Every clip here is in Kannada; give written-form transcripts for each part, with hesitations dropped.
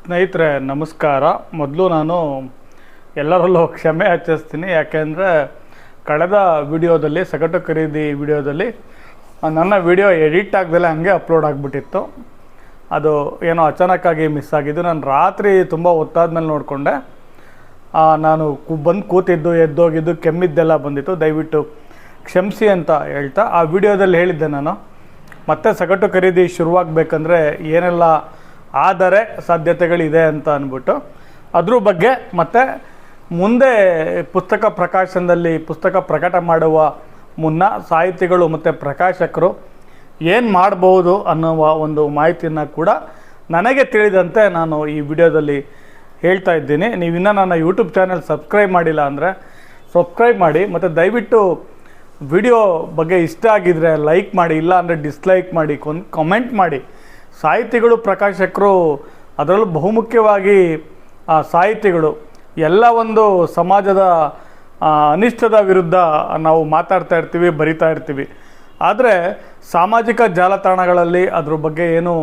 ಸ್ನೇಹಿತರೆ ನಮಸ್ಕಾರ. ಮೊದಲು ನಾನು ಎಲ್ಲರಲ್ಲೂ ಕ್ಷಮೆ ಯಾಚಿಸ್ತೀನಿ. ಯಾಕೆಂದರೆ ಕಳೆದ ವಿಡಿಯೋದಲ್ಲಿ ಸಗಟು ಖರೀದಿ ವಿಡಿಯೋದಲ್ಲಿ ನನ್ನ ವಿಡಿಯೋ ಎಡಿಟ್ ಆಗದಲ್ಲೇ ಹಂಗೆ ಅಪ್ಲೋಡ್ ಆಗಿಬಿಟ್ಟಿತ್ತು. ಅದು ಏನೋ ಅಚಾನಕ್ಕಾಗಿ ಮಿಸ್ ಆಗಿದ್ದು. ನಾನು ರಾತ್ರಿ ತುಂಬ ಹೊತ್ತಾದ್ಮೇಲೆ ನೋಡಿಕೊಂಡೆ. ನಾನು ಬಂದು ಕೂತಿದ್ದು ಎದ್ದೋಗಿದ್ದು ಕೆಮ್ಮಿದ್ದೆಲ್ಲ ಬಂದಿತ್ತು. ದಯವಿಟ್ಟು ಕ್ಷಮಿಸಿ ಅಂತ ಹೇಳ್ತಾ ಆ ವಿಡಿಯೋದಲ್ಲಿ ಹೇಳಿದ್ದೆ ನಾನು ಮತ್ತೆ ಸಗಟು ಖರೀದಿ ಶುರುವಾಗಬೇಕಂದ್ರೆ ಏನೆಲ್ಲ ಆದರೆ ಸಾಧ್ಯತೆಗಳಿದೆ ಅಂತ ಅಂದ್ಬಿಟ್ಟು ಅದ್ರ ಬಗ್ಗೆ ಮತ್ತು ಮುಂದೆ ಪುಸ್ತಕ ಪ್ರಕಾಶನದಲ್ಲಿ ಪುಸ್ತಕ ಪ್ರಕಟ ಮಾಡುವ ಮುನ್ನ ಸಾಹಿತಿಗಳು ಮತ್ತು ಪ್ರಕಾಶಕರು ಏನು ಮಾಡ್ಬೋದು ಅನ್ನುವ ಒಂದು ಮಾಹಿತಿಯನ್ನು ಕೂಡ ನನಗೆ ತಿಳಿದಂತೆ ನಾನು ಈ ವಿಡಿಯೋದಲ್ಲಿ ಹೇಳ್ತಾ ಇದ್ದೀನಿ. ನೀವಿನ್ನೂ ನನ್ನ ಯೂಟ್ಯೂಬ್ ಚಾನೆಲ್ ಸಬ್ಸ್ಕ್ರೈಬ್ ಮಾಡಿಲ್ಲ ಅಂದರೆ ಸಬ್ಸ್ಕ್ರೈಬ್ ಮಾಡಿ, ಮತ್ತು ದಯವಿಟ್ಟು ವಿಡಿಯೋ ಬಗ್ಗೆ ಇಷ್ಟ ಆಗಿದರೆ ಲೈಕ್ ಮಾಡಿ, ಇಲ್ಲ ಅಂದರೆ ಡಿಸ್ಲೈಕ್ ಮಾಡಿ, ಕಮೆಂಟ್ ಮಾಡಿ. ಸಾಹಿತಿಗಳು ಪ್ರಕಾಶಕರು ಅದರಲ್ಲೂ ಬಹುಮುಖ್ಯವಾಗಿ ಸಾಹಿತಿಗಳು ಎಲ್ಲ ಒಂದು ಸಮಾಜದ ಅನಿಷ್ಟದ ವಿರುದ್ಧ ನಾವು ಮಾತಾಡ್ತಾ ಇರ್ತೀವಿ, ಬರಿತಾ ಇರ್ತೀವಿ. ಆದರೆ ಸಾಮಾಜಿಕ ಜಾಲತಾಣಗಳಲ್ಲಿ ಅದ್ರ ಬಗ್ಗೆ ಏನು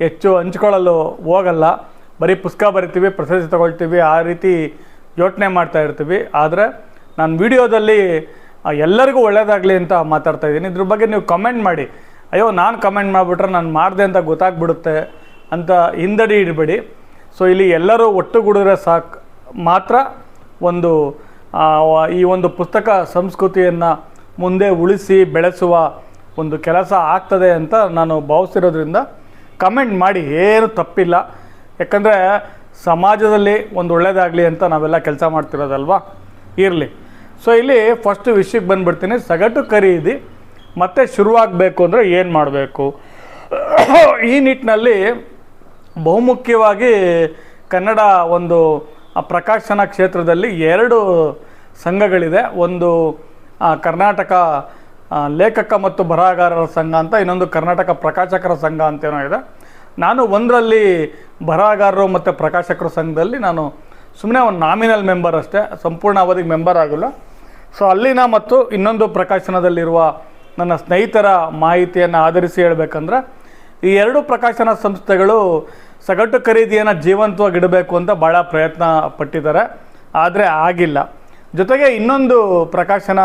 ಹೆಚ್ಚು ಹಂಚ್ಕೊಳ್ಳಲು ಹೋಗಲ್ಲ. ಬರೀ ಪುಸ್ತಕ ಬರಿತೀವಿ, ಪ್ರಶಸ್ತಿ ತಗೊಳ್ತೀವಿ, ಆ ರೀತಿ ಯೋಚನೆ ಮಾಡ್ತಾ ಇರ್ತೀವಿ. ಆದರೆ ನಾನು ವಿಡಿಯೋದಲ್ಲಿ ಎಲ್ಲರಿಗೂ ಒಳ್ಳೆಯದಾಗಲಿ ಅಂತ ಮಾತಾಡ್ತಾ ಇದ್ದೀನಿ. ಇದ್ರ ಬಗ್ಗೆ ನೀವು ಕಮೆಂಟ್ ಮಾಡಿ. ಅಯ್ಯೋ ನಾನು ಕಮೆಂಟ್ ಮಾಡಿಬಿಟ್ರೆ ನಾನು ಮಾಡಿದೆ ಅಂತ ಗೊತ್ತಾಗ್ಬಿಡುತ್ತೆ ಅಂತ ಹಿಂದಡಿ ಇಡಬೇಡಿ. ಸೊ ಇಲ್ಲಿ ಎಲ್ಲರೂ ಒಟ್ಟುಗೂಡಿದ್ರೆ ಸಾಕು, ಮಾತ್ರ ಒಂದು ಈ ಒಂದು ಪುಸ್ತಕ ಸಂಸ್ಕೃತಿಯನ್ನು ಮುಂದೆ ಉಳಿಸಿ ಬೆಳೆಸುವ ಒಂದು ಕೆಲಸ ಆಗ್ತದೆ ಅಂತ ನಾನು ಭಾವಿಸಿರೋದ್ರಿಂದ ಕಮೆಂಟ್ ಮಾಡಿ, ಏನು ತಪ್ಪಿಲ್ಲ. ಯಾಕಂದರೆ ಸಮಾಜದಲ್ಲಿ ಒಂದು ಒಳ್ಳೆಯದಾಗಲಿ ಅಂತ ನಾವೆಲ್ಲ ಕೆಲಸ ಮಾಡ್ತಿರೋದಲ್ವಾ, ಇರಲಿ. ಸೊ ಇಲ್ಲಿ ಫಸ್ಟ್ ವಿಷಯಕ್ಕೆ ಬಂದುಬಿಡ್ತೀನಿ. ಸಗಟು ಖರೀದಿ ಮತ್ತೆ ಶುರುವಾಗಬೇಕು ಅಂದರೆ ಏನು ಮಾಡಬೇಕು? ಈ ನಿಟ್ಟಿನಲ್ಲಿ ಬಹುಮುಖ್ಯವಾಗಿ ಕನ್ನಡ ಒಂದು ಪ್ರಕಾಶನ ಕ್ಷೇತ್ರದಲ್ಲಿ ಎರಡು ಸಂಘಗಳಿದೆ. ಒಂದು ಕರ್ನಾಟಕ ಲೇಖಕ ಮತ್ತು ಬರಹಗಾರರ ಸಂಘ ಅಂತ, ಇನ್ನೊಂದು ಕರ್ನಾಟಕ ಪ್ರಕಾಶಕರ ಸಂಘ ಅಂತೇನೋ ಇದೆ. ನಾನು ಒಂದರಲ್ಲಿ ಬರಹಗಾರರು ಮತ್ತು ಪ್ರಕಾಶಕರ ಸಂಘದಲ್ಲಿ ನಾನು ಸುಮ್ಮನೆ ಒಂದು ನಾಮಿನಲ್ ಮೆಂಬರ್ ಅಷ್ಟೇ, ಸಂಪೂರ್ಣ ಅವಧಿಗೆ ಮೆಂಬರ್ ಆಗಿಲ್ಲ. ಸೊ ಅಲ್ಲಿನ ಮತ್ತು ಇನ್ನೊಂದು ಪ್ರಕಾಶನದಲ್ಲಿರುವ ನನ್ನ ಸ್ನೇಹಿತರ ಮಾಹಿತಿಯನ್ನು ಆಧರಿಸಿ ಹೇಳಬೇಕಂದ್ರೆ ಈ ಎರಡು ಪ್ರಕಾಶನ ಸಂಸ್ಥೆಗಳು ಸಗಟು ಖರೀದಿಯನ್ನು ಜೀವಂತವಾಗಿಡಬೇಕು ಅಂತ ಭಾಳ ಪ್ರಯತ್ನ ಪಟ್ಟಿದ್ದಾರೆ, ಆದರೆ ಆಗಿಲ್ಲ. ಜೊತೆಗೆ ಇನ್ನೊಂದು ಪ್ರಕಾಶನ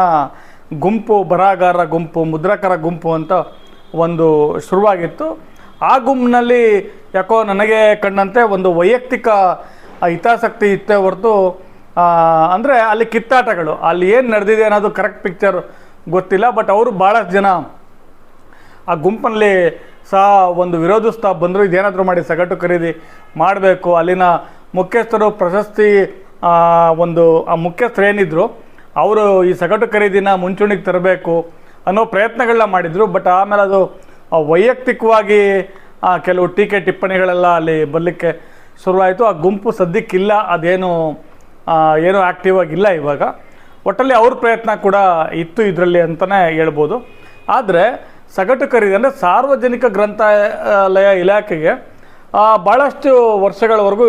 ಗುಂಪು, ಬರಹಗಾರರ ಗುಂಪು, ಮುದ್ರಕರ ಗುಂಪು ಅಂತ ಒಂದು ಶುರುವಾಗಿತ್ತು. ಆ ಗುಂಪಿನಲ್ಲಿ ಯಾಕೋ ನನಗೆ ಕಂಡಂತೆ ಒಂದು ವೈಯಕ್ತಿಕ ಹಿತಾಸಕ್ತಿ ಇತ್ತೇ ಹೊರತು ಅಂದರೆ ಅಲ್ಲಿ ಕಿತ್ತಾಟಗಳು, ಅಲ್ಲಿ ಏನು ನಡೆದಿದೆ ಅನ್ನೋದು ಕರೆಕ್ಟ್ ಪಿಕ್ಚರ್ ಗೊತ್ತಿಲ್ಲ. ಬಟ್ ಅವರು ಭಾಳಷ್ಟು ಜನ ಆ ಗುಂಪಿನಲ್ಲಿ ಸಹ ಒಂದು ವಿರೋಧಿಸ್ತಾ ಬಂದರು. ಇದೇನಾದರೂ ಮಾಡಿ ಸಗಟು ಖರೀದಿ ಮಾಡಬೇಕು, ಅಲ್ಲಿನ ಮುಖ್ಯಸ್ಥರು ಪ್ರಶಸ್ತಿ ಒಂದು ಆ ಮುಖ್ಯಸ್ಥರು ಏನಿದ್ರು ಅವರು ಈ ಸಗಟು ಖರೀದಿನ ಮುಂಚೂಣಿಗೆ ತರಬೇಕು ಅನ್ನೋ ಪ್ರಯತ್ನಗಳನ್ನ ಮಾಡಿದರು. ಬಟ್ ಆಮೇಲೆ ಅದು ವೈಯಕ್ತಿಕವಾಗಿ ಕೆಲವು ಟೀಕೆ ಟಿಪ್ಪಣಿಗಳೆಲ್ಲ ಅಲ್ಲಿ ಬರಲಿಕ್ಕೆ ಶುರುವಾಯಿತು. ಆ ಗುಂಪು ಸದ್ಯಕ್ಕಿಲ್ಲ, ಅದೇನು ಏನೂ ಆ್ಯಕ್ಟಿವ್ ಆಗಿಲ್ಲ ಇವಾಗ. ಒಟ್ಟಲ್ಲಿ ಅವ್ರ ಪ್ರಯತ್ನ ಕೂಡ ಇತ್ತು ಇದರಲ್ಲಿ ಅಂತಲೇ ಹೇಳ್ಬೋದು. ಆದರೆ ಸಗಟು ಖರೀದಿ ಅಂದರೆ ಸಾರ್ವಜನಿಕ ಗ್ರಂಥಾಲಯ ಇಲಾಖೆಗೆ ಭಾಳಷ್ಟು ವರ್ಷಗಳವರೆಗೂ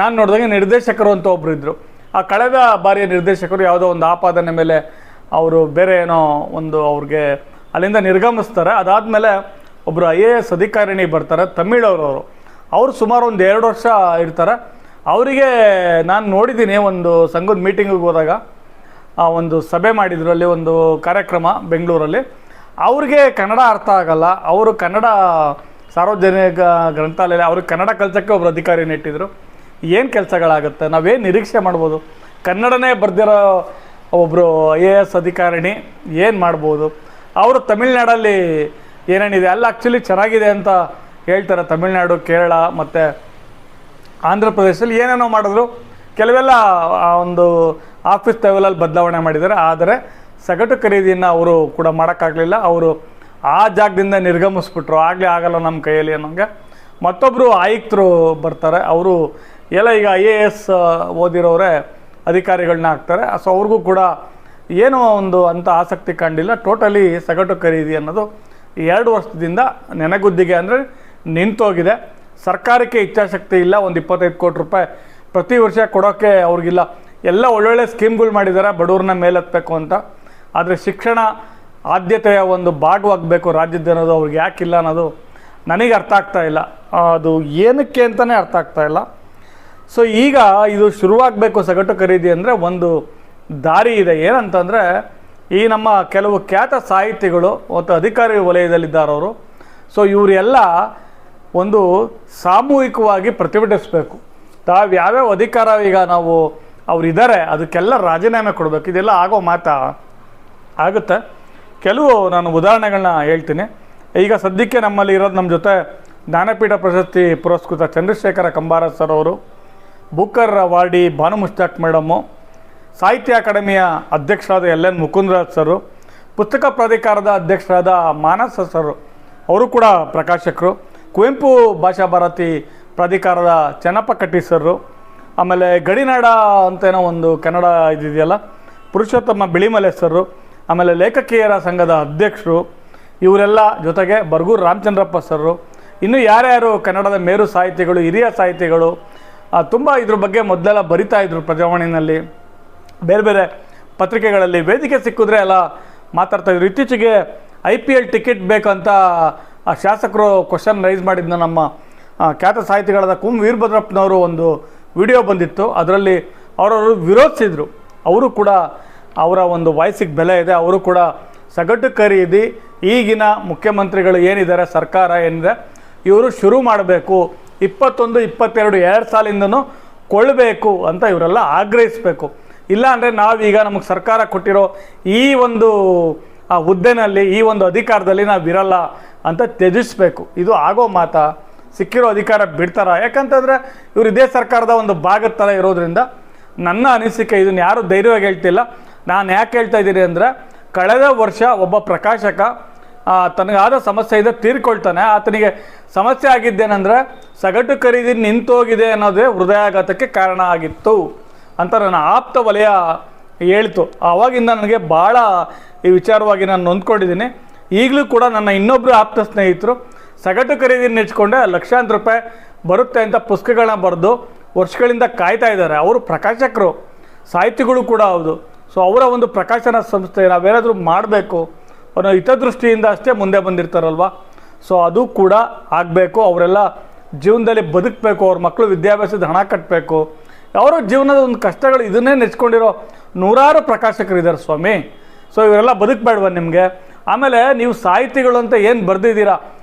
ನಾನು ನೋಡಿದಂಗೆ ನಿರ್ದೇಶಕರು ಅಂತ ಒಬ್ಬರು ಇದ್ದರು. ಆ ಕಳೆದ ಬಾರಿಯ ನಿರ್ದೇಶಕರು ಯಾವುದೋ ಒಂದು ಆಪಾದನೆ ಮೇಲೆ ಅವರು ಬೇರೆ ಏನೋ ಒಂದು ಅವ್ರಿಗೆ ಅಲ್ಲಿಂದ ನಿರ್ಗಮಿಸ್ತಾರೆ. ಅದಾದಮೇಲೆ ಒಬ್ಬರು IAS ಅಧಿಕಾರಿಣಿ ಬರ್ತಾರೆ, ತಮಿಳವರು. ಅವರು ಸುಮಾರು ಒಂದು 2 ವರ್ಷ ಇರ್ತಾರೆ. ಅವರಿಗೆ ನಾನು ನೋಡಿದ್ದೀನಿ ಒಂದು ಸಂಘದ ಮೀಟಿಂಗಿಗೆ ಹೋದಾಗ, ಒಂದು ಸಭೆ ಮಾಡಿದ್ರು, ಅಲ್ಲಿ ಒಂದು ಕಾರ್ಯಕ್ರಮ ಬೆಂಗಳೂರಲ್ಲಿ. ಅವ್ರಿಗೆ ಕನ್ನಡ ಅರ್ಥ ಆಗಲ್ಲ. ಅವರು ಕನ್ನಡ ಸಾರ್ವಜನಿಕ ಗ್ರಂಥಾಲಯ, ಅವ್ರಿಗೆ ಕನ್ನಡ ಕಲಿಸೋಕ್ಕೆ ಒಬ್ಬರು ಅಧಿಕಾರಿನ ಇಟ್ಟಿದ್ರು. ಏನು ಕೆಲಸಗಳಾಗುತ್ತೆ, ನಾವೇನು ನಿರೀಕ್ಷೆ ಮಾಡ್ಬೋದು? ಕನ್ನಡನೇ ಬರ್ದಿರೋ ಒಬ್ಬರು IAS ಅಧಿಕಾರಿಣಿ ಏನು ಮಾಡ್ಬೋದು? ಅವರು ತಮಿಳ್ನಾಡಲ್ಲಿ ಏನೇನಿದೆ ಅಲ್ಲ ಆ್ಯಕ್ಚುಲಿ ಚೆನ್ನಾಗಿದೆ ಅಂತ ಹೇಳ್ತಾರೆ. ತಮಿಳ್ನಾಡು, ಕೇರಳ ಮತ್ತು ಆಂಧ್ರ ಪ್ರದೇಶದಲ್ಲಿ ಏನೇನೋ ಮಾಡಿದ್ರು. ಕೆಲವೆಲ್ಲ ಒಂದು ಆಫೀಸ್ ಲೆವೆಲಲ್ಲಿ ಬದಲಾವಣೆ ಮಾಡಿದ್ದಾರೆ. ಆದರೆ ಸಗಟು ಖರೀದಿಯನ್ನು ಅವರು ಕೂಡ ಮಾಡೋಕ್ಕಾಗಲಿಲ್ಲ. ಅವರು ಆ ಜಾಗದಿಂದ ನಿರ್ಗಮಿಸ್ಬಿಟ್ರು. ಆಗಲೇ ಆಗಲ್ಲ ನಮ್ಮ ಕೈಯಲ್ಲಿ ಅನ್ನೋಂಗೆ ಮತ್ತೊಬ್ಬರು ಆಯುಕ್ತರು ಬರ್ತಾರೆ. ಅವರು ಎಲ್ಲ ಈಗ IAS ಓದಿರೋರೇ ಅಧಿಕಾರಿಗಳನ್ನ ಹಾಕ್ತಾರೆ. ಸೊ ಅವ್ರಿಗೂ ಕೂಡ ಏನೋ ಒಂದು ಅಂಥ ಆಸಕ್ತಿ ಕಂಡಿಲ್ಲ. ಟೋಟಲಿ ಸಗಟು ಖರೀದಿ ಅನ್ನೋದು 2 ವರ್ಷದಿಂದ ನೆನೆಗುದ್ದಿಗೆ ಅಂದರೆ ನಿಂತೋಗಿದೆ. ಸರ್ಕಾರಕ್ಕೆ ಇಚ್ಛಾಶಕ್ತಿ ಇಲ್ಲ. ಒಂದು 25 ಕೋಟಿ ರೂಪಾಯಿ ಪ್ರತಿ ವರ್ಷ ಕೊಡೋಕ್ಕೆ ಅವ್ರಿಗಿಲ್ಲ. ಎಲ್ಲ ಒಳ್ಳೊಳ್ಳೆ ಸ್ಕೀಮ್ಗಳು ಮಾಡಿದ್ದಾರೆ ಬಡವ್ರನ್ನ ಮೇಲೆತ್ತಬೇಕು ಅಂತ. ಆದರೆ ಶಿಕ್ಷಣ ಆದ್ಯತೆಯ ಒಂದು ಭಾಗವಾಗಬೇಕು ರಾಜ್ಯದ ಅನ್ನೋದು ಅವ್ರಿಗೆ ಯಾಕಿಲ್ಲ ಅನ್ನೋದು ನನಗೆ ಅರ್ಥ ಆಗ್ತಾ ಇಲ್ಲ. ಅದು ಏನಕ್ಕೆ ಅಂತಲೇ ಅರ್ಥ ಆಗ್ತಾ ಇಲ್ಲ. ಸೊ ಈಗ ಇದು ಶುರುವಾಗಬೇಕು ಸಗಟು ಖರೀದಿ ಅಂದರೆ ಒಂದು ದಾರಿ ಇದೆ. ಏನಂತಂದರೆ ಈ ನಮ್ಮ ಕೆಲವು ಖ್ಯಾತ ಸಾಹಿತಿಗಳು ಮತ್ತು ಅಧಿಕಾರಿ ವಲಯದಲ್ಲಿದ್ದಾರವರು, ಸೊ ಇವರೆಲ್ಲ ಒಂದು ಸಾಮೂಹಿಕವಾಗಿ ಪ್ರತಿಭಟಿಸಬೇಕು. ಯಾವ್ಯಾವ ಅಧಿಕಾರ ಈಗ ನಾವು ಅವರಿದ್ದಾರೆ ಅದಕ್ಕೆಲ್ಲ ರಾಜೀನಾಮೆ ಕೊಡಬೇಕು. ಇದೆಲ್ಲ ಆಗೋ ಮಾತಾ ಆಗುತ್ತೆ. ಕೆಲವು ನಾನು ಉದಾಹರಣೆಗಳನ್ನ ಹೇಳ್ತೀನಿ. ಈಗ ಸದ್ಯಕ್ಕೆ ನಮ್ಮಲ್ಲಿ ಇರೋದು, ನಮ್ಮ ಜೊತೆ ಜ್ಞಾನಪೀಠ ಪ್ರಶಸ್ತಿ ಪುರಸ್ಕೃತ ಚಂದ್ರಶೇಖರ ಕಂಬಾರ ಸರ್ ಅವರು, ಬುಕ್ಕರ್ ಅವಾರ್ಡಿ ಭಾನು ಮುಷ್ತಾಕ್ ಮೇಡಮ್ಮು, ಸಾಹಿತ್ಯ ಅಕಾಡೆಮಿಯ ಅಧ್ಯಕ್ಷರಾದ LN ಮುಕುಂದರಾಜ್ ಸರು, ಪುಸ್ತಕ ಪ್ರಾಧಿಕಾರದ ಅಧ್ಯಕ್ಷರಾದ ಮಾನಸ ಸರ್ ಅವರು ಕೂಡ ಪ್ರಕಾಶಕರು, ಕುವೆಂಪು ಭಾಷಾ ಭಾರತಿ ಪ್ರಾಧಿಕಾರದ ಚೆನ್ನಪ್ಪ ಕಟ್ಟಿ ಸರು, ಆಮೇಲೆ ಗಡಿನಾಡ ಅಂತೇನೋ ಒಂದು ಕನ್ನಡ ಇದೆಯಲ್ಲ ಪುರುಷೋತ್ತಮ ಬಿಳಿಮಲೆ ಸರು, ಆಮೇಲೆ ಲೇಖಕಿಯರ ಸಂಘದ ಅಧ್ಯಕ್ಷರು, ಇವರೆಲ್ಲ ಜೊತೆಗೆ ಬರ್ಗೂರು ರಾಮಚಂದ್ರಪ್ಪ ಸರು, ಇನ್ನು ಯಾರ್ಯಾರು ಕನ್ನಡದ ಮೇರು ಸಾಹಿತಿಗಳು, ಹಿರಿಯ ಸಾಹಿತಿಗಳು ತುಂಬ ಇದ್ರ ಬಗ್ಗೆ ಮೊದಲೆಲ್ಲ ಬರಿತಾ ಇದ್ರು ಪ್ರಜಾವಾಣಿನಲ್ಲಿ, ಬೇರೆ ಬೇರೆ ಪತ್ರಿಕೆಗಳಲ್ಲಿ, ವೇದಿಕೆ ಸಿಕ್ಕಿದ್ರೆ ಎಲ್ಲ ಮಾತಾಡ್ತಾಯಿದ್ರು. ಇತ್ತೀಚೆಗೆ IPL ಟಿಕೆಟ್ ಬೇಕಂತ ಶಾಸಕರು ಕ್ವಶನ್ ರೈಸ್ ಮಾಡಿದ್ನ ನಮ್ಮ ಖ್ಯಾತ ಸಾಹಿತಿಗಳಾದ ಕುಂ ವೀರಭದ್ರಪ್ಪನವರು ಒಂದು ವಿಡಿಯೋ ಬಂದಿತ್ತು. ಅದರಲ್ಲಿ ಅವರವರು ವಿರೋಧಿಸಿದರು. ಅವರು ಕೂಡ ಅವರ ಒಂದು ವಾಯ್ಸಿಗೆ ಬೆಲೆ ಇದೆ. ಅವರು ಕೂಡ ಸಗಟು ಖರೀದಿ ಈಗಿನ ಮುಖ್ಯಮಂತ್ರಿಗಳು ಏನಿದ್ದಾರೆ, ಸರ್ಕಾರ ಏನಿದೆ, ಇವರು ಶುರು ಮಾಡಬೇಕು, 21, 22 2 ಸಾಲಿಂದನೂ ಕೊಳ್ಳಬೇಕು ಅಂತ ಇವರೆಲ್ಲ ಆಗ್ರಹಿಸಬೇಕು. ಇಲ್ಲ ಅಂದರೆ ನಾವೀಗ ನಮಗೆ ಸರ್ಕಾರ ಕೊಟ್ಟಿರೋ ಈ ಒಂದು ಹುದ್ದೆನಲ್ಲಿ, ಈ ಒಂದು ಅಧಿಕಾರದಲ್ಲಿ ನಾವು ಇರಲ್ಲ ಅಂತ ತ್ಯಜಿಸಬೇಕು. ಇದು ಆಗೋ ಮಾತಾ? ಸಿಕ್ಕಿರೋ ಅಧಿಕಾರ ಬಿಡ್ತಾರ? ಯಾಕಂತಂದರೆ ಇವರು ಇದೇ ಸರ್ಕಾರದ ಒಂದು ಭಾಗದ ಥರ ಇರೋದ್ರಿಂದ ನನ್ನ ಅನಿಸಿಕೆ, ಇದನ್ನು ಯಾರು ಧೈರ್ಯವಾಗಿ ಹೇಳ್ತಿಲ್ಲ. ನಾನು ಯಾಕೆ ಹೇಳ್ತಾ ಇದ್ದೀನಿ ಅಂದರೆ, ಕಳೆದ ವರ್ಷ ಒಬ್ಬ ಪ್ರಕಾಶಕ ತನಗಾದ ಸಮಸ್ಯೆ ಇದೆ ತೀರ್ಕೊಳ್ತಾನೆ. ಆತನಿಗೆ ಸಮಸ್ಯೆ ಆಗಿದ್ದೇನೆಂದರೆ ಸಗಟು ಖರೀದಿ ನಿಂತೋಗಿದೆ ಅನ್ನೋದೇ ಹೃದಯಾಘಾತಕ್ಕೆ ಕಾರಣ ಆಗಿತ್ತು ಅಂತ ನನ್ನ ಆಪ್ತ ವಲಯ ಹೇಳ್ತು. ಆವಾಗಿಂದ ನನಗೆ ಭಾಳ ಈ ವಿಚಾರವಾಗಿ ನಾನು ನೊಂದ್ಕೊಂಡಿದ್ದೀನಿ. ಈಗಲೂ ಕೂಡ ನನ್ನ ಇನ್ನೊಬ್ಬರು ಆಪ್ತ ಸ್ನೇಹಿತರು ಸಗಟು ಖರೀದಿ ನೆಚ್ಕೊಂಡೆ ಲಕ್ಷಾಂತರ ರೂಪಾಯಿ ಬರುತ್ತೆ ಅಂತ ಪುಸ್ತಕಗಳನ್ನ ಬರೆದು ವರ್ಷಗಳಿಂದ ಕಾಯ್ತಾ ಇದ್ದಾರೆ. ಅವರು ಪ್ರಕಾಶಕರು, ಸಾಹಿತಿಗಳು ಕೂಡ ಹೌದು. ಸೊ ಅವರ ಒಂದು ಪ್ರಕಾಶನ ಸಂಸ್ಥೆ ನಾವೇನಾದರೂ ಮಾಡಬೇಕು ಅನ್ನೋ ಹಿತದೃಷ್ಟಿಯಿಂದ ಅಷ್ಟೇ ಮುಂದೆ ಬಂದಿರ್ತಾರಲ್ವ. ಸೊ ಅದು ಕೂಡ ಆಗಬೇಕು. ಅವರೆಲ್ಲ ಜೀವನದಲ್ಲಿ ಬದುಕಬೇಕು, ಅವ್ರ ಮಕ್ಕಳು ವಿದ್ಯಾಭ್ಯಾಸದ ಹಣ ಕಟ್ಟಬೇಕು, ಅವರ ಜೀವನದ ಒಂದು ಕಷ್ಟಗಳು ಇದನ್ನೇ ನೆಚ್ಕೊಂಡಿರೋ ನೂರಾರು ಪ್ರಕಾಶಕರಿದ್ದಾರೆ ಸ್ವಾಮಿ. ಸೊ ಇವರೆಲ್ಲ ಬದುಕಬೇಡವ ನಿಮಗೆ? ಆಮೇಲೆ ನೀವು ಸಾಹಿತಿಗಳು ಅಂತ ಏನು ಬರೆದಿದ್ದೀರಾ,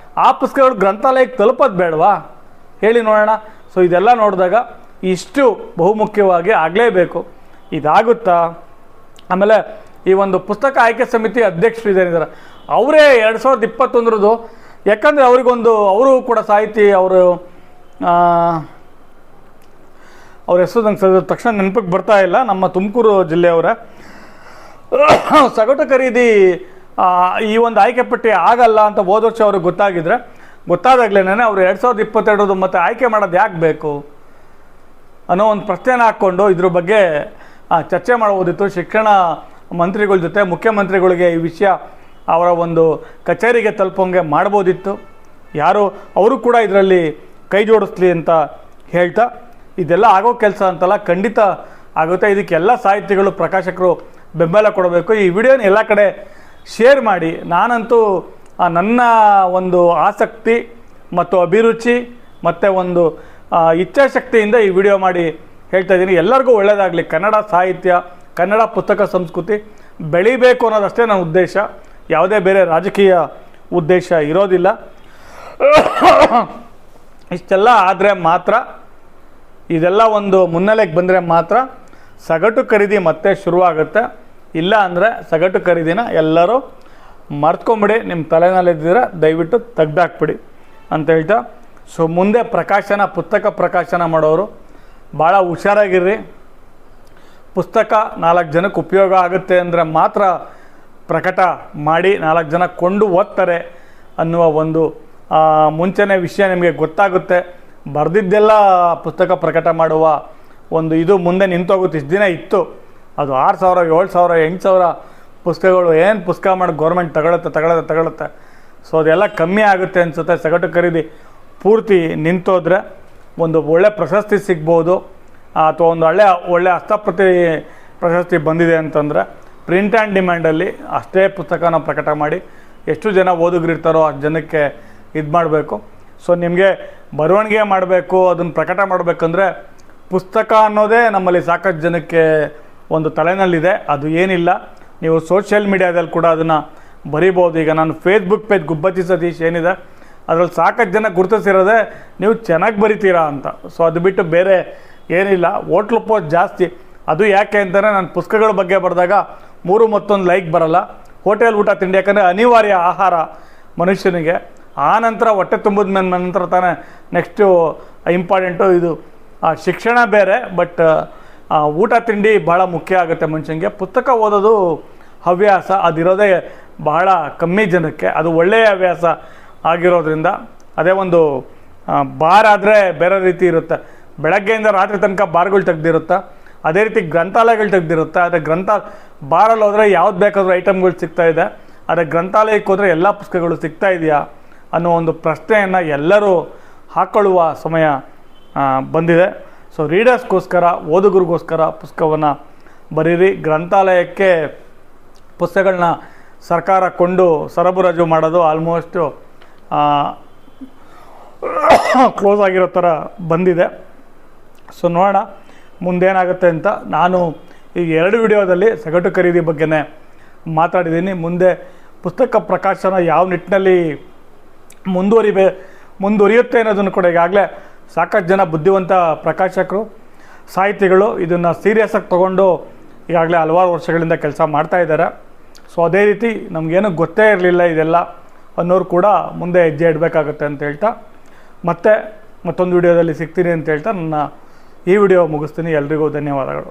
ಆ ಪುಸ್ತಕಗಳು ಗ್ರಂಥಾಲಯಕ್ಕೆ ತಲುಪೋದು ಬೇಡವಾ ಹೇಳಿ ನೋಡೋಣ. ಸೊ ಇದೆಲ್ಲ ನೋಡಿದಾಗ ಇಷ್ಟು ಬಹುಮುಖ್ಯವಾಗಿ ಆಗಲೇಬೇಕು. ಇದಾಗುತ್ತಾ? ಆಮೇಲೆ ಈ ಒಂದು ಪುಸ್ತಕ ಆಯ್ಕೆ ಸಮಿತಿ ಅಧ್ಯಕ್ಷರು ಇದ್ದಾರೆ, ಅವರೇ 2021 ಯಾಕಂದರೆ ಅವರು ಕೂಡ ಸಾಹಿತಿ, ಅವ್ರ ಹೆಸರು ನಂಗೆ ತಕ್ಷಣ ನೆನಪಿಗೆ ಬರ್ತಾ ಇಲ್ಲ, ನಮ್ಮ ತುಮಕೂರು ಜಿಲ್ಲೆಯವರ. ಸಗಟು ಖರೀದಿ ಈ ಒಂದು ಆಯ್ಕೆ ಪಟ್ಟಿ ಆಗಲ್ಲ ಅಂತ ಹೋದ ವರ್ಷ ಅವ್ರಿಗೆ ಗೊತ್ತಾದಾಗಲೇನೆ ಅವರು 2022 ಮತ್ತೆ ಆಯ್ಕೆ ಮಾಡೋದು ಯಾಕೆ ಬೇಕು ಅನ್ನೋ ಒಂದು ಪ್ರಶ್ನೆನ ಹಾಕ್ಕೊಂಡು ಇದ್ರ ಬಗ್ಗೆ ಚರ್ಚೆ ಮಾಡ್ಬೋದಿತ್ತು. ಶಿಕ್ಷಣ ಮಂತ್ರಿಗಳ ಜೊತೆ ಮುಖ್ಯಮಂತ್ರಿಗಳಿಗೆ ಈ ವಿಷಯ ಅವರ ಒಂದು ಕಚೇರಿಗೆ ತಲುಪೋಂಗೆ ಮಾಡ್ಬೋದಿತ್ತು. ಅವರು ಕೂಡ ಇದರಲ್ಲಿ ಕೈ ಜೋಡಿಸ್ಲಿ ಅಂತ ಹೇಳ್ತಾ, ಇದೆಲ್ಲ ಆಗೋ ಕೆಲಸ ಅಂತಲ್ಲ, ಖಂಡಿತ ಆಗುತ್ತೆ. ಇದಕ್ಕೆಲ್ಲ ಸಾಹಿತಿಗಳು, ಪ್ರಕಾಶಕರು ಬೆಂಬಲ ಕೊಡಬೇಕು. ಈ ವಿಡಿಯೋನ ಎಲ್ಲ ಕಡೆ ಶೇರ್ ಮಾಡಿ. ನಾನಂತೂ ನನ್ನ ಒಂದು ಆಸಕ್ತಿ ಮತ್ತು ಅಭಿರುಚಿ ಮತ್ತು ಒಂದು ಇಚ್ಛಾಶಕ್ತಿಯಿಂದ ಈ ವಿಡಿಯೋ ಮಾಡಿ ಹೇಳ್ತಾ ಇದ್ದೀನಿ. ಎಲ್ಲರಿಗೂ ಒಳ್ಳೆಯದಾಗಲಿ. ಕನ್ನಡ ಸಾಹಿತ್ಯ, ಕನ್ನಡ ಪುಸ್ತಕ ಸಂಸ್ಕೃತಿ ಬೆಳಿಬೇಕು ಅನ್ನೋದಷ್ಟೇ ನನ್ನ ಉದ್ದೇಶ. ಯಾವುದೇ ಬೇರೆ ರಾಜಕೀಯ ಉದ್ದೇಶ ಇರೋದಿಲ್ಲ. ಇಷ್ಟೆಲ್ಲ ಆದರೆ ಮಾತ್ರ, ಇದೆಲ್ಲ ಒಂದು ಮುನ್ನೆಲೆಗೆ ಬಂದರೆ ಮಾತ್ರ ಸಗಟು ಖರೀದಿ ಮತ್ತೆ ಶುರುವಾಗುತ್ತೆ. ಇಲ್ಲ ಅಂದರೆ ಸಗಟು ಖರೀದಿನ ಎಲ್ಲರೂ ಮರ್ತ್ಕೊಂಬಿಡಿ. ನಿಮ್ಮ ತಲೆನಲ್ಲಿದ್ದೀರ ದಯವಿಟ್ಟು ತೆಗ್ದಾಕ್ಬಿಡಿ ಅಂತ ಹೇಳ್ತಾ, ಸೊ ಮುಂದೆ ಪುಸ್ತಕ ಪ್ರಕಾಶನ ಮಾಡೋರು ಭಾಳ ಹುಷಾರಾಗಿರ್ರಿ. ಪುಸ್ತಕ 4 ಜನಕ್ಕೆ ಉಪಯೋಗ ಆಗುತ್ತೆ ಅಂದರೆ ಮಾತ್ರ ಪ್ರಕಟ ಮಾಡಿ 4 ಜನ ಕೊಂಡು ಓದ್ತಾರೆ ಅನ್ನುವ ಒಂದು ಮುಂಚೆನೇ ವಿಷಯ ನಿಮಗೆ ಗೊತ್ತಾಗುತ್ತೆ. ಬರೆದಿದ್ದೆಲ್ಲ ಪುಸ್ತಕ ಪ್ರಕಟ ಮಾಡುವ ಒಂದು ಇದು ಮುಂದೆ ನಿಂತೋಗುತ್ತೆ. ಇಷ್ಟು ದಿನ ಇತ್ತು, ಅದು 6,000 7,000 8,000 ಪುಸ್ತಕಗಳು ಏನು ಪುಸ್ತಕ ಮಾಡಿ ಗೌರ್ಮೆಂಟ್ ತಗೊಳುತ್ತೆ. ಸೊ ಅದೆಲ್ಲ ಕಮ್ಮಿ ಆಗುತ್ತೆ ಅನಿಸುತ್ತೆ. ಸಗಟು ಖರೀದಿ ಪೂರ್ತಿ ನಿಂತೋದ್ರೆ ಒಂದು ಒಳ್ಳೆ ಪ್ರಶಸ್ತಿ ಸಿಗ್ಬೋದು, ಅಥವಾ ಒಂದು ಒಳ್ಳೆ ಹಸ್ತಪ್ರತಿ ಪ್ರಶಸ್ತಿ ಬಂದಿದೆ ಅಂತಂದರೆ ಪ್ರಿಂಟ್ ಆ್ಯಂಡ್ ಡಿಮ್ಯಾಂಡಲ್ಲಿ ಅಷ್ಟೇ ಪುಸ್ತಕನ ಪ್ರಕಟ ಮಾಡಿ ಎಷ್ಟು ಜನ ಓದುಗರಿರ್ತಾರೋ ಅಷ್ಟು ಜನಕ್ಕೆ ಇದು ಮಾಡಬೇಕು. ಸೊ ನಿಮಗೆ ಬರವಣಿಗೆ ಮಾಡಬೇಕು, ಅದನ್ನು ಪ್ರಕಟ ಮಾಡಬೇಕಂದ್ರೆ ಪುಸ್ತಕ ಅನ್ನೋದೇ ನಮ್ಮಲ್ಲಿ ಸಾಕಷ್ಟು ಜನಕ್ಕೆ ಒಂದು ತಲೆನಲ್ಲಿದೆ. ಅದು ಏನಿಲ್ಲ, ನೀವು ಸೋಷಿಯಲ್ ಮೀಡಿಯಾದಲ್ಲಿ ಕೂಡ ಅದನ್ನು ಬರಿಬೋದು. ಈಗ ನಾನು ಫೇಸ್ಬುಕ್ ಪೇಜ್ ಗುಬ್ಬಚ್ಚಿ ಸತೀಶ್ ಏನಿದೆ ಅದರಲ್ಲಿ ಸಾಕಷ್ಟು ಜನ ಗುರುತಿಸಿರೋದೆ ನೀವು ಚೆನ್ನಾಗಿ ಬರಿತೀರಾ ಅಂತ. ಸೊ ಅದು ಬಿಟ್ಟು ಬೇರೆ ಏನಿಲ್ಲ. ಹೋಟ್ಲು ಪೋಸ್ಟ್ ಜಾಸ್ತಿ, ಅದು ಯಾಕೆ ಅಂತಲೇ ನಾನು ಪುಸ್ತಕಗಳ ಬಗ್ಗೆ ಬರೆದಾಗ 3 ಮತ್ತೊಂದು ಲೈಕ್ ಬರಲ್ಲ. ಹೋಟೆಲ್ ಊಟ ತಿಂಡಿ ಯಾಕಂದರೆ ಅನಿವಾರ್ಯ ಆಹಾರ ಮನುಷ್ಯನಿಗೆ. ಆ ನಂತರ ಹೊಟ್ಟೆ ತುಂಬಿದ ಮೇಲೆ ನಂತರ ತಾನೇ ನೆಕ್ಸ್ಟು ಇಂಪಾರ್ಟೆಂಟು. ಇದು ಶಿಕ್ಷಣ ಬೇರೆ, ಬಟ್ ಊಟ ತಿಂಡಿ ಭಾಳ ಮುಖ್ಯ ಆಗುತ್ತೆ ಮನುಷ್ಯನಿಗೆ. ಪುಸ್ತಕ ಓದೋದು ಹವ್ಯಾಸ ಅದಿರೋದೇ ಬಹಳ ಕಮ್ಮಿ ಜನಕ್ಕೆ. ಅದು ಒಳ್ಳೆಯ ಹವ್ಯಾಸ ಆಗಿರೋದ್ರಿಂದ ಅದೇ ಒಂದು ಬಾರ್ ಆದರೆ ಬೇರೆ ರೀತಿ ಇರುತ್ತೆ. ಬೆಳಗ್ಗೆಯಿಂದ ರಾತ್ರಿ ತನಕ ಬಾರ್ಗಳು ತೆಗ್ದಿರುತ್ತೆ, ಅದೇ ರೀತಿ ಗ್ರಂಥಾಲಯಗಳು ತೆಗ್ದಿರುತ್ತೆ. ಆದರೆ ಬಾರಲ್ಲಿ ಹೋದರೆ ಯಾವ್ದು ಬೇಕಾದರೂ ಐಟಮ್ಗಳು ಸಿಗ್ತಾಯಿದೆ. ಆದರೆ ಗ್ರಂಥಾಲಯಕ್ಕೆ ಹೋದರೆ ಎಲ್ಲ ಪುಸ್ತಕಗಳು ಸಿಗ್ತಾ ಇದೆಯಾ ಅನ್ನೋ ಒಂದು ಪ್ರಶ್ನೆಯನ್ನು ಎಲ್ಲರೂ ಹಾಕ್ಕೊಳ್ಳುವ ಸಮಯ ಬಂದಿದೆ. ಸೊ ರೀಡರ್ಸ್ಗೋಸ್ಕರ, ಓದುಗರಿಗೋಸ್ಕರ ಪುಸ್ತಕವನ್ನು ಬರೀರಿ. ಗ್ರಂಥಾಲಯಕ್ಕೆ ಪುಸ್ತಕಗಳನ್ನ ಸರ್ಕಾರ ಕೊಂಡು ಸರಬರಾಜು ಮಾಡೋದು ಆಲ್ಮೋಸ್ಟು ಕ್ಲೋಸ್ ಆಗಿರೋ ಥರ ಬಂದಿದೆ. ಸೊ ನೋಡೋಣ ಮುಂದೇನಾಗುತ್ತೆ ಅಂತ. ನಾನು ಈ 2 ವಿಡಿಯೋದಲ್ಲಿ ಸಗಟು ಖರೀದಿ ಬಗ್ಗೆನೇ ಮಾತಾಡಿದ್ದೀನಿ. ಮುಂದೆ ಪುಸ್ತಕ ಪ್ರಕಾಶನ ಯಾವ ನಿಟ್ಟಿನಲ್ಲಿ ಮುಂದುವರಿಯುತ್ತೆ ಅನ್ನೋದನ್ನು ಕೂಡ ಈಗಾಗಲೇ ಸಾಕಷ್ಟು ಜನ ಬುದ್ಧಿವಂತ ಪ್ರಕಾಶಕರು, ಸಾಹಿತಿಗಳು ಇದನ್ನು ಸೀರಿಯಸ್ಸಾಗಿ ತೊಗೊಂಡು ಈಗಾಗಲೇ ಹಲವಾರು ವರ್ಷಗಳಿಂದ ಕೆಲಸ ಮಾಡ್ತಾ ಇದ್ದಾರೆ. ಸೊ ಅದೇ ರೀತಿ ನಮಗೇನು ಗೊತ್ತೇ ಇರಲಿಲ್ಲ ಇದೆಲ್ಲ ಅನ್ನೋರು ಕೂಡ ಮುಂದೆ ಹೆಜ್ಜೆ ಇಡಬೇಕಾಗುತ್ತೆ ಅಂತ ಹೇಳ್ತಾ ಮತ್ತೊಂದು ವಿಡಿಯೋದಲ್ಲಿ ಸಿಗ್ತೀನಿ ಅಂತ ಹೇಳ್ತಾ ನನ್ನ ಈ ವಿಡಿಯೋ ಮುಗಿಸ್ತೀನಿ. ಎಲ್ರಿಗೂ ಧನ್ಯವಾದಗಳು.